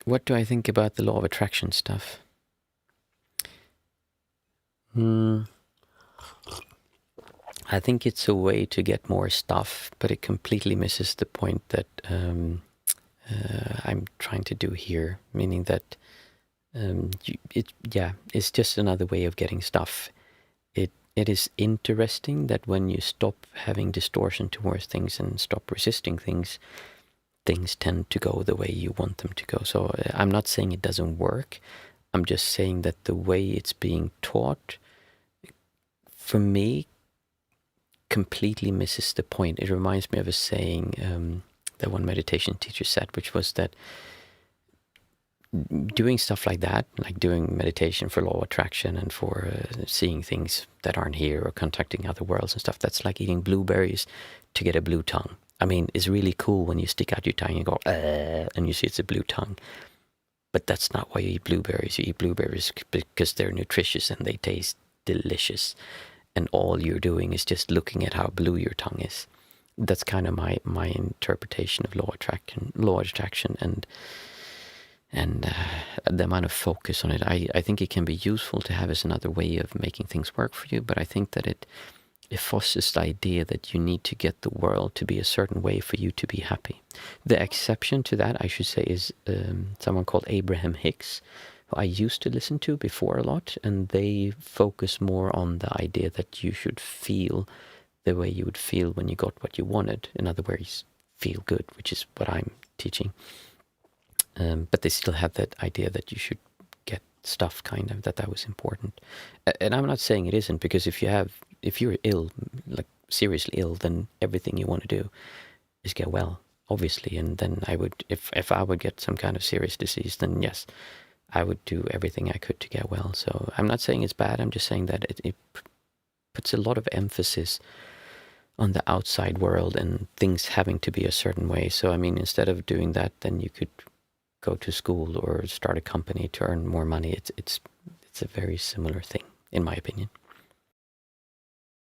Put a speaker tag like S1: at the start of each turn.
S1: What do I think about the law of attraction stuff? I think it's a way to get more stuff, but it completely misses the point that I'm trying to do here, meaning that it's just another way of getting stuff. It is interesting that when you stop having distortion towards things and stop resisting things, things tend to go the way you want them to go. So I'm not saying it doesn't work. I'm just saying that the way it's being taught, for me, completely misses the point. It reminds me of a saying that one meditation teacher said, which was that doing stuff like that, like doing meditation for law of attraction and for seeing things that aren't here or contacting other worlds and stuff, that's like eating blueberries to get a blue tongue. I mean, it's really cool when you stick out your tongue and go, and you see it's a blue tongue. But that's not why you eat blueberries. You eat blueberries because they're nutritious and they taste delicious. And all you're doing is just looking at how blue your tongue is. That's kind of my interpretation of law of attraction, and the amount of focus on it. I think it can be useful to have as another way of making things work for you, but I think that it fosters the idea that you need to get the world to be a certain way for you to be happy. The exception to that, I should say, is someone called Abraham Hicks, who I used to listen to before a lot, and they focus more on the idea that you should feel the way you would feel when you got what you wanted. In other words, feel good, which is what I'm teaching. But they still have that idea that you should get stuff, kind of, that was important. And I'm not saying it isn't, because if you're ill, like seriously ill, then everything you want to do is get well, obviously. And then I would, if I would get some kind of serious disease, then yes, I would do everything I could to get well. So I'm not saying it's bad. I'm just saying that it puts a lot of emphasis on the outside world and things having to be a certain way. So, I mean, instead of doing that, then you could go to school or start a company to earn more money. It's a very similar thing, in my opinion.